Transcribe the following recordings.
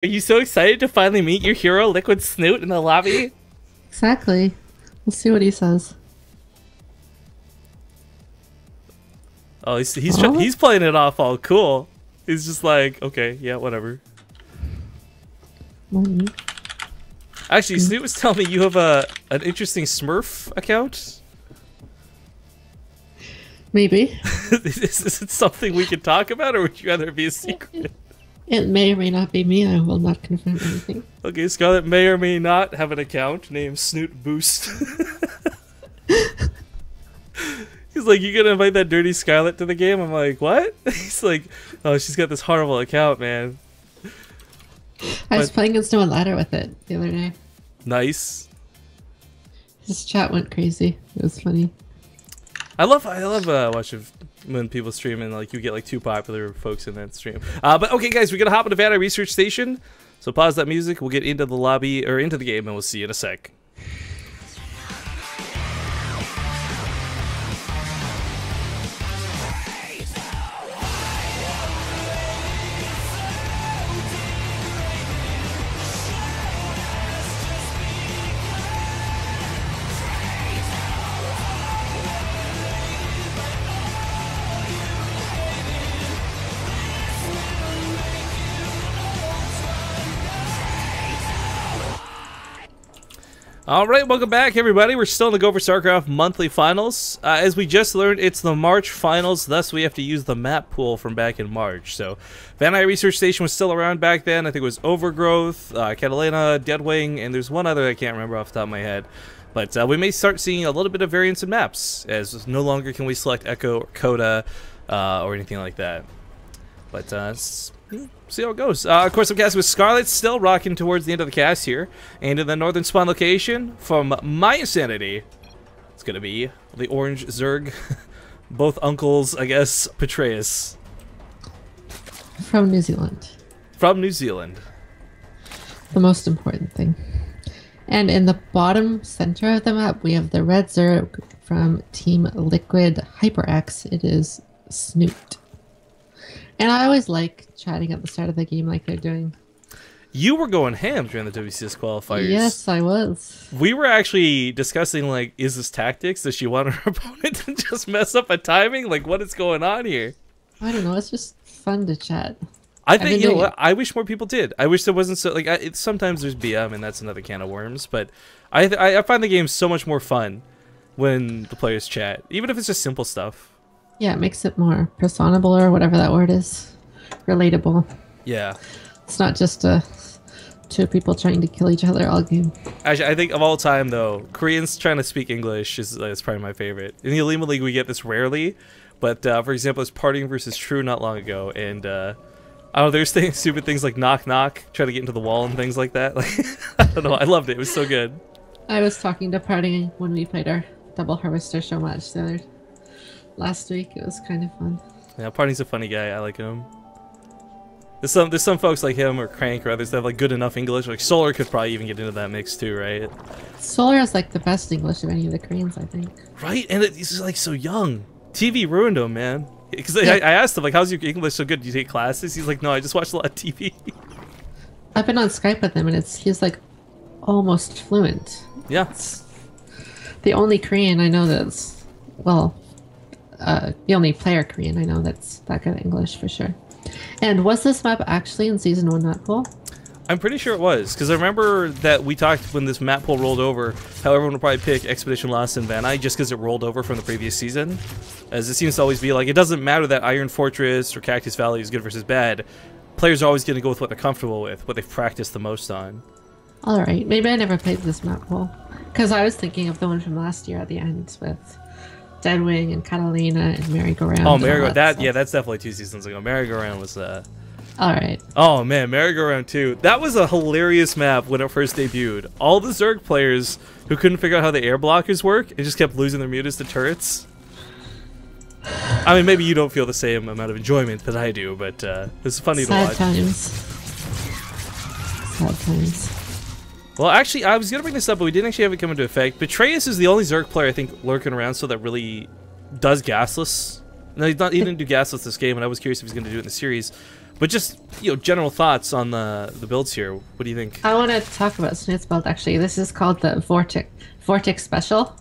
Are you so excited to finally meet your hero, Liquid Snute, in the lobby? Exactly. We'll see what he says. Oh, he's playing it off all cool. He's just like, okay, yeah, whatever. Actually, Snute was telling me you have an interesting Smurf account. Maybe. Is it something we can talk about, or would you rather it be a secret? It may or may not be me. I will not confirm anything. Okay, Scarlet may or may not have an account named Snute Boost. He's like, you gonna invite that dirty Scarlet to the game? I'm like, what? He's like, oh, she's got this horrible account, man. I was playing against no ladder with it the other day. Nice. His chat went crazy. It was funny. I love watching when people stream and like you get like two popular folks in that stream. But okay, guys, we're gonna hop into Vanity Research Station. So pause that music. We'll get into the lobby or into the game, and we'll see you in a sec. Alright, welcome back everybody. We're still in the GO4StarCraft monthly finals. As we just learned, it's the March finals, thus we have to use the map pool from back in March. So, Vanity Research Station was still around back then. I think it was Overgrowth, Catalina, Deadwing, and there's one other I can't remember off the top of my head. But we may start seeing a little bit of variance in maps, as no longer can we select Echo or Coda or anything like that. But see how it goes. Of course, I'm casting with Scarlet, still rocking towards the end of the cast here. And in the northern spawn location, from my insanity, it's going to be the orange Zerg. Both uncles, I guess, Petraeus. From New Zealand. From New Zealand. The most important thing. And in the bottom center of the map, we have the red Zerg from Team Liquid HyperX. It is Snute. And I always like chatting at the start of the game like they're doing. You were going ham during the WCS qualifiers. Yes, I was. We were actually discussing, like, is this tactics? Does she want her opponent to just mess up a timing? Like, what is going on here? I don't know. It's just fun to chat. I think, you know what? I wish more people did. I wish there wasn't so, like, sometimes there's BM, and that's another can of worms. But I find the game so much more fun when the players chat, even if it's just simple stuff. Yeah, it makes it more personable or whatever that word is. Relatable. Yeah. It's not just two people trying to kill each other all game. Actually, I think of all time, though, Koreans trying to speak English is probably my favorite. In the Elima League, we get this rarely. But, for example, it's Partying versus True not long ago. And, I don't know, there's stupid things like knock knock, trying to get into the wall and things like that. Like, I don't know, I loved it. It was so good. I was talking to Partying when we played our Double Harvester show match the other last week. It was kind of fun. Yeah, Party's a funny guy. I like him. There's some folks like him or Crank or others that have like good enough English. Like Solar could probably even get into that mix too, right? Solar has like the best English of any of the Koreans, I think. Right, and he's like so young. TV ruined him, man. Because I asked him like, "How's your English so good? Do you take classes?" He's like, "No, I just watch a lot of TV." I've been on Skype with him, and he's like almost fluent. Yeah. It's the only Korean I know that's the only player Korean I know that's that good at English for sure. And was this map actually in Season 1 map pool? I'm pretty sure it was, because I remember that we talked when this map pool rolled over, how everyone would probably pick Expedition Lost in Vanai just because it rolled over from the previous season. As it seems to always be like, it doesn't matter that Iron Fortress or Cactus Valley is good versus bad. Players are always going to go with what they're comfortable with, what they've practiced the most on. Alright, maybe I never played this map pool. Because I was thinking of the one from last year at the end with Deadwing and Catalina and Merry-Go-Round. Oh, Merry-Go-Round. Yeah, that's definitely 2 seasons ago. Merry-Go-Round was Alright. Oh man, Merry-Go-Round 2. That was a hilarious map when it first debuted. All the Zerg players who couldn't figure out how the air blockers work and just kept losing their mutas to turrets. I mean, maybe you don't feel the same amount of enjoyment that I do, but it's funny to watch. Sad times. Well, actually, I was going to bring this up, but we didn't actually have it come into effect. Petraeus is the only Zerg player, I think, lurking around so that really does gasless. No, he didn't do gasless this game, and I was curious if he's going to do it in the series. But just, you know, general thoughts on the builds here. What do you think? I want to talk about Snute's build, actually. This is called the Vortex Special.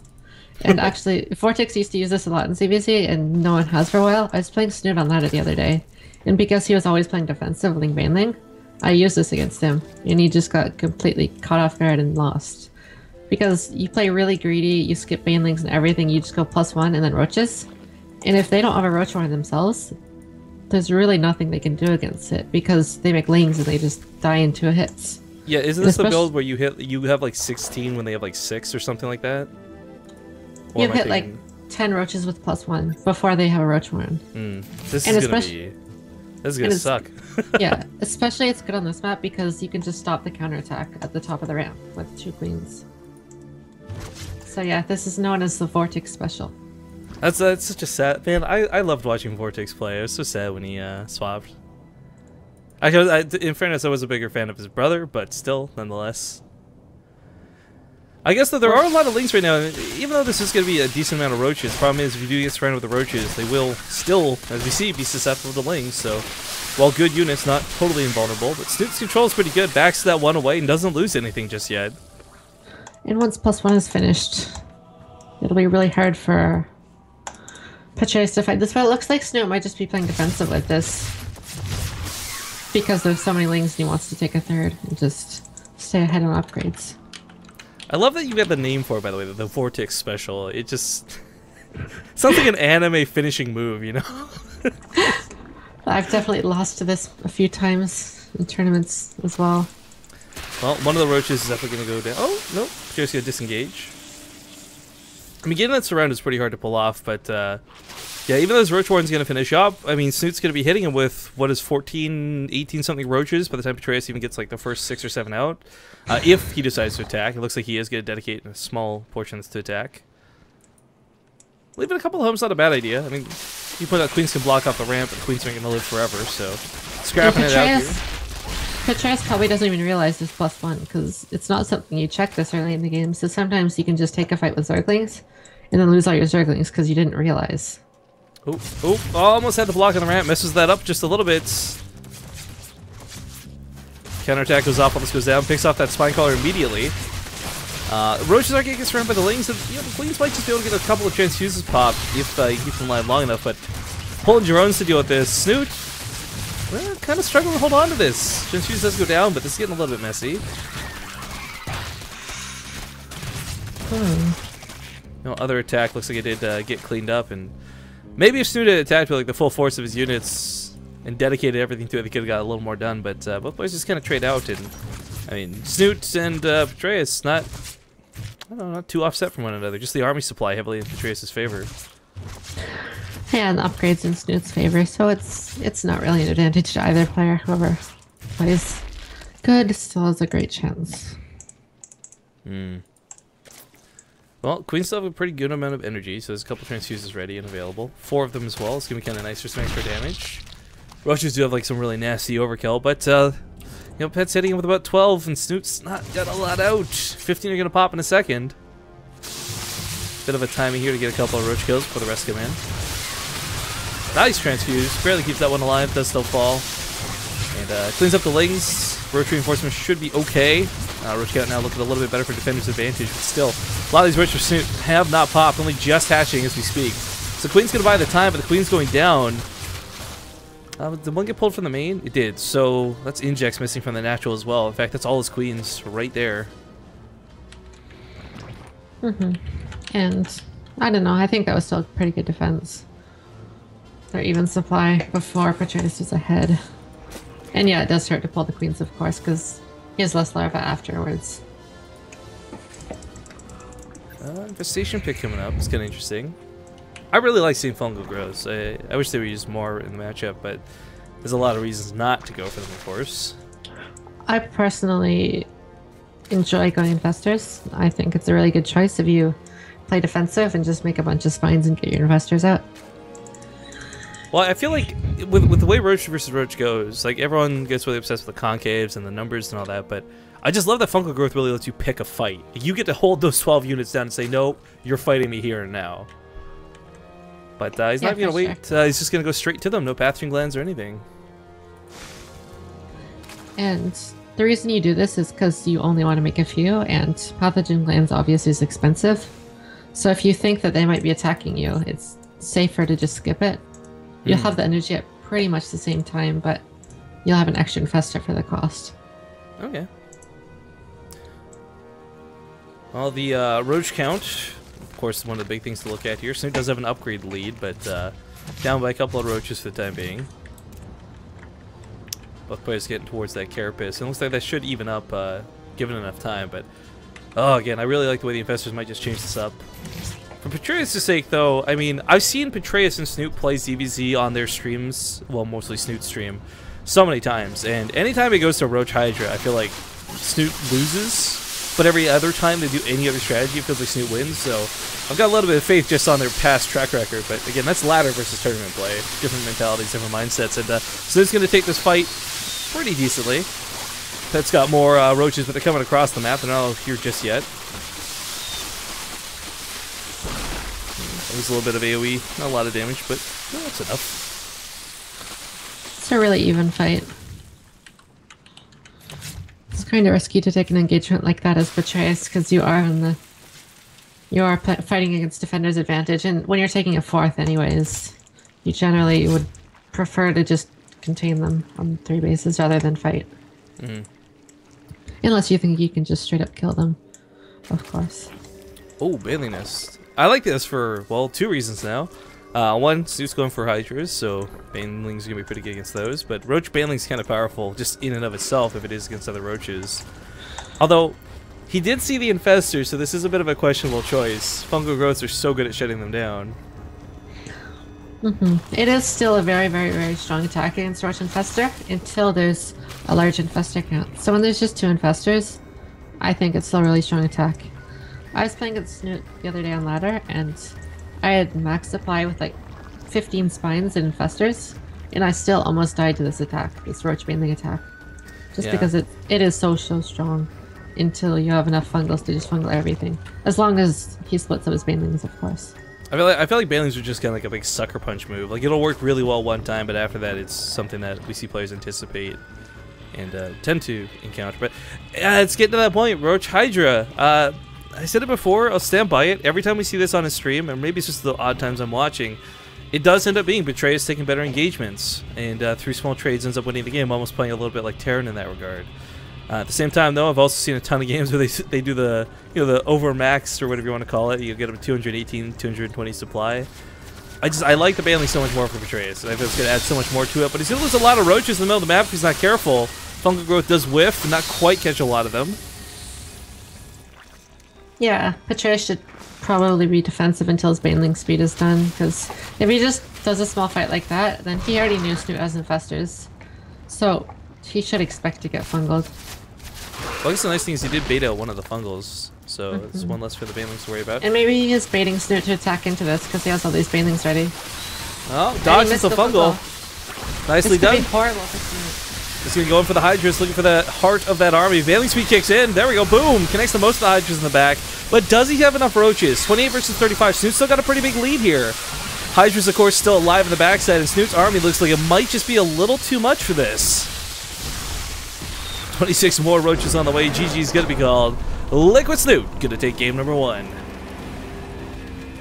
And actually, Vortex used to use this a lot in CBC, and no one has for a while. I was playing Snute on that the other day. And because he was always playing defensive, Ling Baneling, I used this against him. And he just got completely caught off guard and lost. Because you play really greedy, you skip Banelings and everything, you just go +1 and then Roaches. And if they don't have a Roach Warren themselves, there's really nothing they can do against it, because they make lanes and they just die in 2 hits. Yeah, isn't this the build where you have like 16 when they have like 6 or something like that? Or you hit like 10 Roaches with +1 before they have a Roach Warren. This is gonna suck. Yeah, especially it's good on this map because you can just stop the counterattack at the top of the ramp with 2 queens. So yeah, this is known as the Vortex Special. That's such a sad... Man, I loved watching Vortex play. I was so sad when he swapped. In fairness, I was a bigger fan of his brother, but still, nonetheless. I guess that there are a lot of links right now, and even though this is going to be a decent amount of Roaches, the problem is if you do get surrounded with the Roaches, they will still, as we see, be susceptible to Lings, so... While good units, not totally invulnerable, but Snute's control is pretty good, backs that one away, and doesn't lose anything just yet. And once +1 is finished, it'll be really hard for Petraeus to fight this, but it looks like Snute might just be playing defensive with this. Because there's so many Lings and he wants to take a 3rd and just stay ahead on upgrades. I love that you have the name for it, by the way, the Vortex Special. It just... sounds like an anime finishing move, you know? I've definitely lost to this a few times in tournaments as well. Well, one of the Roaches is definitely going to go down. Oh, no. Petraeus going to disengage. I mean, getting that surround is pretty hard to pull off, but yeah, even though this Roach Warren's going to finish up, I mean, Snute's going to be hitting him with, what is 14, 18-something Roaches by the time Petraeus even gets like the first 6 or 7 out. If he decides to attack. It looks like he is going to dedicate a small portion to attack. Leaving a couple of homes not a bad idea. I mean, you point out Queens can block off the ramp, but Queens aren't going to live forever, so scrapping it out here. Petraeus probably doesn't even realize this +1 because it's not something you check this early in the game. So sometimes you can just take a fight with Zerglings and then lose all your Zerglings because you didn't realize. Oh, almost had the block on the ramp. Messes that up just a little bit. Counterattack goes off, almost goes down, picks off that Spine Caller immediately. Roaches are going to get surrounded by the Lings, and you know, the Queens might just be able to get a couple of transfuses pop if you keep them alive long enough, but pulling your own to deal with this. Snute, well, kind of struggling to hold on to this. Transfuse does go down, but this is getting a little bit messy. No other attack looks like it did get cleaned up, and maybe if Snute had attacked with like the full force of his units and dedicated everything to it, he could have got a little more done, but both players just kind of trade out, and I mean, Snute and Petraeus not too offset from one another. Just the army supply heavily in Petraeus' favor. Yeah, and the upgrades in Snute's favor, so it's not really an advantage to either player. Whoever plays good still has a great chance. Well, Queens still have a pretty good amount of energy, so there's a couple transfuses ready and available. 4 of them as well. It's going to be kind of nice for some extra damage. Roaches do have like some really nasty overkill, but you know, Pet's hitting him with about 12, and Snute's not got a lot out. 15 are going to pop in a second. Bit of a timing here to get a couple of Roach kills before the rest come in. Nice transfuse. Barely keeps that one alive. Does still fall. And cleans up the Lings. Roach reinforcements should be okay. Roach count now looking a little bit better for Defender's advantage, but still, a lot of these Roach for Snute have not popped, only just hatching as we speak. So Queen's going to buy the time, but the Queen's going down. Did one get pulled from the main? It did. So that's Injects missing from the natural as well. In fact, that's all his Queens right there. And I don't know. I think that was still a pretty good defense. Their even supply before Petraeus was ahead. And yeah, it does hurt to pull the Queens, of course, because he has less larva afterwards. Infestation pick coming up. It's kind of interesting. I really like seeing fungal growths. I wish they were used more in the matchup, but there's a lot of reasons not to go for them, of course. I personally enjoy going Investors. I think it's a really good choice if you play defensive and just make a bunch of spines and get your Investors out. Well, I feel like with the way Roach versus Roach goes, like everyone gets really obsessed with the concaves and the numbers and all that, but I just love that fungal growth really lets you pick a fight. You get to hold those 12 units down and say, no, you're fighting me here and now. But he's not even going to wait. He's just going to go straight to them. No pathfinder glands or anything. And the reason you do this is because you only want to make a few, and pathogen glands obviously is expensive. So if you think that they might be attacking you, it's safer to just skip it. You'll have the energy at pretty much the same time, but you'll have an extra infestor for the cost. Okay. Well, the roach count, of course, one of the big things to look at here. Snute does have an upgrade lead, but down by a couple of roaches for the time being. Both players getting towards that carapace. It looks like that should even up, given enough time, but... Oh, again, I really like the way the infestors might just change this up. For Petraeus' sake, though, I mean, I've seen Petraeus and Snute play ZVZ on their streams, well, mostly Snute's stream, so many times, and anytime it goes to Roach Hydra, I feel like Snute loses, but every other time they do any other strategy, it feels like Snute wins, so I've got a little bit of faith just on their past track record, but again, that's ladder versus tournament play. Different mentalities, different mindsets, and Snute's going to take this fight pretty decently. Pet's got more roaches, but they're coming across the map. They're not all here just yet. There's a little bit of AoE. Not a lot of damage, but that's enough. It's a really even fight. It's kind of risky to take an engagement like that as Petraeus, because you are fighting against defender's advantage, and when you're taking a fourth anyways, you generally would prefer to just contain them on 3 bases rather than fight. Unless you think you can just straight up kill them, of course. Oh, Bailey Nest. I like this for, well, 2 reasons now. One, Snute's going for Hydras, so Baneling's going to be pretty good against those, but Roach Baneling's kind of powerful just in and of itself if it is against other Roaches. Although, he did see the Infestors, so this is a bit of a questionable choice. Fungal Growths are so good at shutting them down. It is still a very, very, very strong attack against Roach Infestor until there's a large Infestor count. So when there's just 2 Infestors, I think it's still a really strong attack. I was playing against Snute the other day on ladder, and I had max supply with like 15 spines and Infestors, and I still almost died to this attack, this Roach Baneling attack. Just because it is so strong until you have enough fungals to just fungal everything. As long as he splits up his Banelings, of course. I feel like Banelings are just kind of like a big sucker punch move. Like, it'll work really well one time, but after that, it's something that we see players anticipate and tend to encounter. But it's getting to that point. Roach Hydra. I said it before. I'll stand by it. Every time we see this on a stream, and maybe it's just the odd times I'm watching, it does end up being Petraeus taking better engagements, and through small trades ends up winning the game, almost playing a little bit like Terran in that regard. At the same time, though, I've also seen a ton of games where they do the the overmax or whatever you want to call it. You get them 218, 220 supply. I like the Baneling so much more for Petraeus, and I feel it's going to add so much more to it. But he's going to lose a lot of roaches in the middle of the map if he's not careful. Fungal Growth does whiff, and not quite catch a lot of them. Yeah, Petraeus should probably be defensive until his Baneling speed is done, because if he just does a small fight like that, then he already knew Snute has Infestors. So he should expect to get fungled. Well, I guess the nice thing is he did beta one of the fungals, so it's one less for the Banelings to worry about. And maybe he is baiting Snute to attack into this because he has all these Banelings ready. Oh, dodges the fungal. Nicely done. Be horrible for Snute. He's going to go in for the Hydras, looking for the heart of that army. Baneling speed kicks in. There we go. Boom. Connects to most of the Hydras in the back. But does he have enough roaches? 28 versus 35. Snute's still got a pretty big lead here. Hydras, of course, still alive in the backside, and Snute's army looks like it might just be a little too much for this. 26 more roaches on the way. GG's going to be called. Liquid Snute going to take game number 1.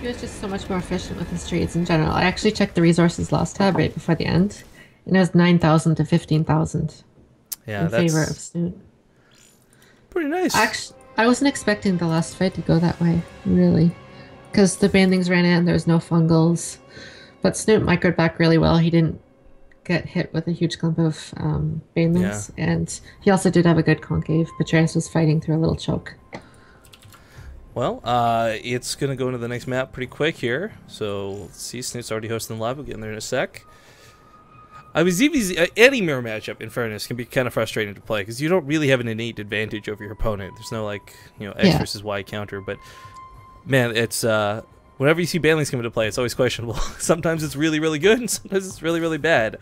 He was just so much more efficient with his trades in general. I actually checked the resources loss tab right before the end, and it was 9,000 to 15,000 in favor of Snute. Pretty nice. Actually, I wasn't expecting the last fight to go that way, really, because the Banelings ran in, there was no fungals, but Snute microed back really well. He didn't get hit with a huge clump of Banelings, and he also did have a good concave. Petraeus was fighting through a little choke. Well, it's going to go into the next map pretty quick here. So, let's see. Snute's already hosting the live. We'll get in there in a sec. I mean, ZVZ, any mirror matchup, in fairness, can be kind of frustrating to play because you don't really have an innate advantage over your opponent. There's no, like, X versus Y counter. But, man, it's, whenever you see Banelings come into play, it's always questionable. Sometimes it's really, really good, and sometimes it's really, really bad.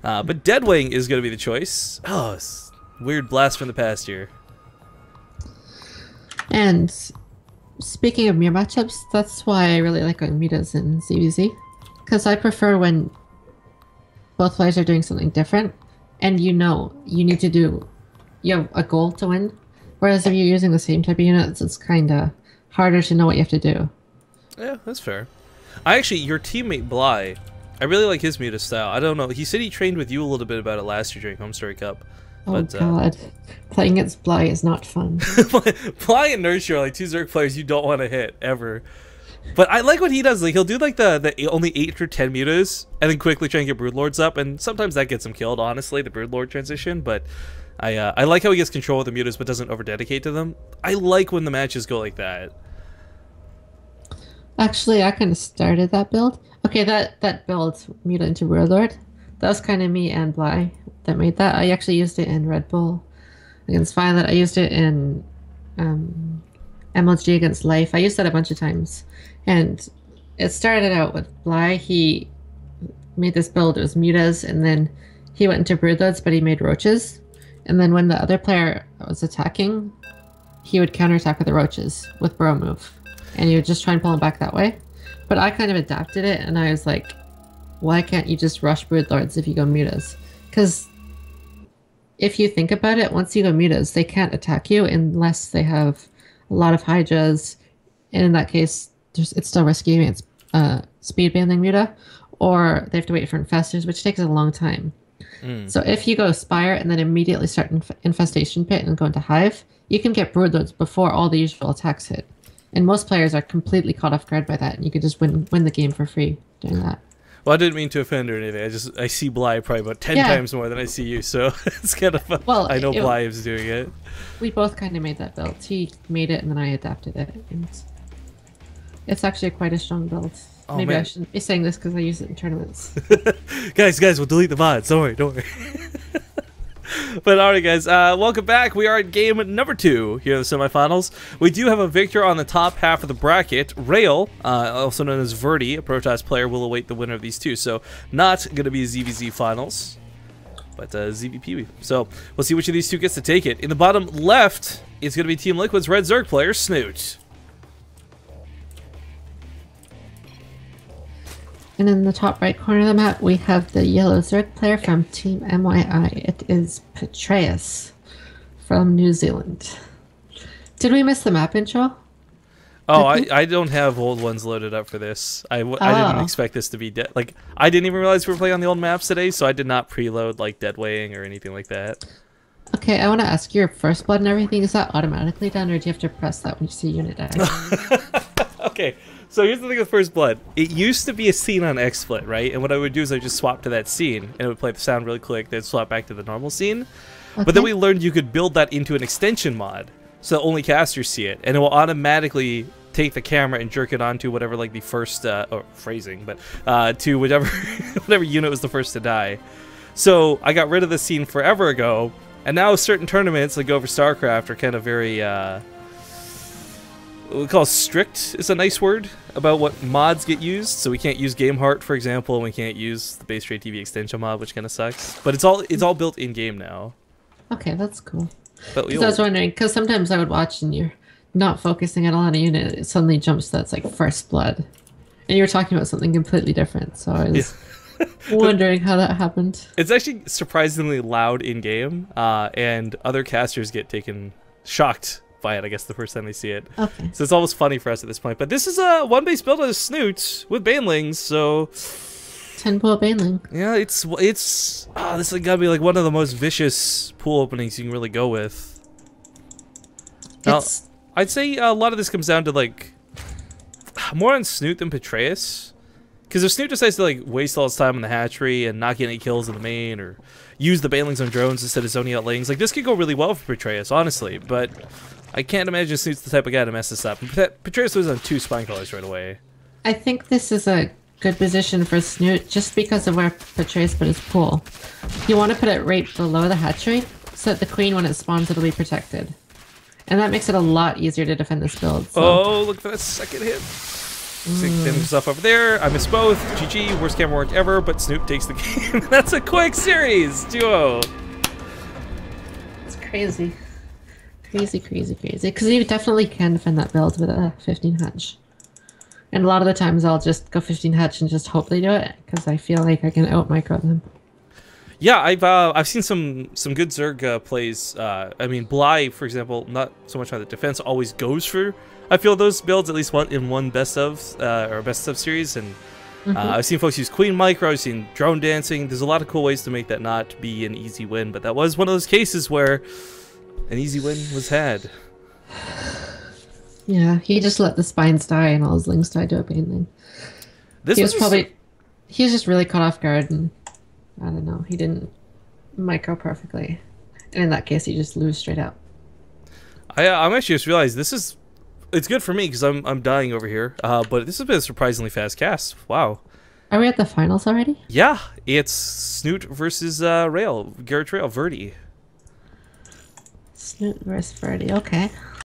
But Deadwing is going to be the choice. Oh, it's weird blast from the past here. And speaking of mirror matchups, that's why I really like Midas in ZVZ. Because I prefer when both players are doing something different. and you need to do, you have a goal to win. Whereas if you're using the same type of units, it's kind of harder to know what you have to do. Yeah, that's fair. Your teammate Bly, I really like his Muta style. I don't know. He said he trained with you a little bit about it last year during Homestory Cup. Oh god, playing against Bly is not fun. Bly and Nurture are like two Zerg players you don't want to hit ever. But I like what he does. Like he'll do like the only 8 or 10 mutas and then quickly try and get Broodlords up, and sometimes that gets him killed. Honestly, the Broodlord transition. But I like how he gets control of the mutas but doesn't over dedicate to them. I like when the matches go like that. Actually, I kind of started that build. Okay, that build, Muta into Warlord, that was kind of me and Bly that made that. I actually used it in Red Bull against Violet. I used it in MLG against Life. I used that a bunch of times. And it started out with Bly. He made this build. It was Mutas, and then he went into Broodlords, but he made Roaches. And then when the other player was attacking, he would counterattack with the Roaches with Burrow move. And you would just try and pull him back that way. But I kind of adapted it, and I was like, why can't you just rush Broodlords if you go Mutas? Because if you think about it, once you go Mutas, they can't attack you unless they have a lot of Hydras. And in that case, it's still risky against speed banding Muta. Or they have to wait for Infestors, which takes a long time. So if you go Spire and then immediately start Infestation Pit and go into Hive, you can get Broodlords before all the usual attacks hit. And most players are completely caught off guard by that, and you can just win the game for free doing that. Well, I didn't mean to offend or anything. I see Bly probably about 10 times more than I see you, so it's kind of fun. Well, I know Bly is doing it. We both kind of made that build. He made it, and then I adapted it. And it's actually quite a strong build. Oh, Maybe man. I shouldn't be saying this because I use it in tournaments. guys, we'll delete the VODs. Don't worry. But alright guys, welcome back. We are at game number 2 here in the semifinals. We do have a victor on the top half of the bracket. Rail, also known as Verdi, a Protoss player, will await the winner of these two. So not going to be a ZVZ finals, but ZVP. So we'll see which of these two gets to take it. In the bottom left, it's going to be Team Liquid's Red Zerg player, Snute. And in the top right corner of the map, we have the yellow Zerg player from Team MYI. It is Petraeus from New Zealand. Did we miss the map intro? Oh, I don't have old ones loaded up for this. I didn't expect this to be dead. Like, I didn't even realize we were playing on the old maps today, so I did not preload, like, deadweighing or anything like that. Okay, I want to ask, your first blood and everything, is that automatically done, or do you have to press that when you see unit die? Okay. So here's the thing with First Blood. It used to be a scene on XSplit, right? And what I would do is I would just swap to that scene, and it would play the sound really quick, then swap back to the normal scene. Okay. But then we learned you could build that into an extension mod, so only casters see it, and it will automatically take the camera and jerk it onto whatever, like, the first, or phrasing, but to whatever, whatever unit was the first to die. So I got rid of the scene forever ago, and now certain tournaments, like GO4SC2, are kind of very, what we call strict is a nice word about what mods get used. So we can't use GameHeart, for example, and we can't use the Base Trade TV extension mod, which kind of sucks. But it's all built in game now. Okay, that's cool. But I was wondering, because sometimes I would watch and you're not focusing at all on a unit, it suddenly jumps that's like First Blood, and you're talking about something completely different. So I was wondering how that happened. It's actually surprisingly loud in game, and other casters get shocked by it, I guess, the first time they see it. Okay. So it's almost funny for us at this point. But this is a one-base build of Snute with Banelings, so 10 pool Baneling. Yeah, it's this is gotta be like one of the most vicious pool openings you can really go with. Now, I'd say a lot of this comes down to like more on Snute than Petraeus. Because if Snute decides to like waste all his time in the hatchery and not get any kills in the main, or use the Banelings on drones instead of zoning out lanes, like this could go really well for Petraeus, honestly. But I can't imagine Snute's the type of guy to mess this up. Petraeus was on 2 spine colors right away. I think this is a good position for Snute just because of where Petraeus put his pool. You want to put it right below the hatchery so that the queen, when it spawns, it'll be protected. And that makes it a lot easier to defend this build. So. Oh, look for that second hit. Stuff over there. I missed both. GG, worst camera work ever, but Snute takes the game. That's a quick series. 2-0. It's crazy. Crazy, crazy, crazy. Because you definitely can defend that build with a 15 hatch. And a lot of the times I'll just go 15 hatch and just hope they do it, because I feel like I can out-micro them. Yeah, I've seen some good Zerg plays. I mean, Bly, for example, not so much on the defense, always goes for, I feel, those builds at least one best of or best of series, and I've seen folks use Queen Micro. I've seen drone dancing. There's a lot of cool ways to make that not be an easy win, but that was one of those cases where an easy win was had. Yeah, he just let the spines die and all his lings died to a pain thing. This He was just really caught off guard, and I don't know, he didn't micro perfectly. And in that case, you just lose straight out. I'm actually just realized it's good for me because I'm dying over here. But this has been a surprisingly fast cast. Wow. Are we at the finals already? Yeah, it's Snute versus Garrett Rail, Verdi. Snute versus Verdi, okay.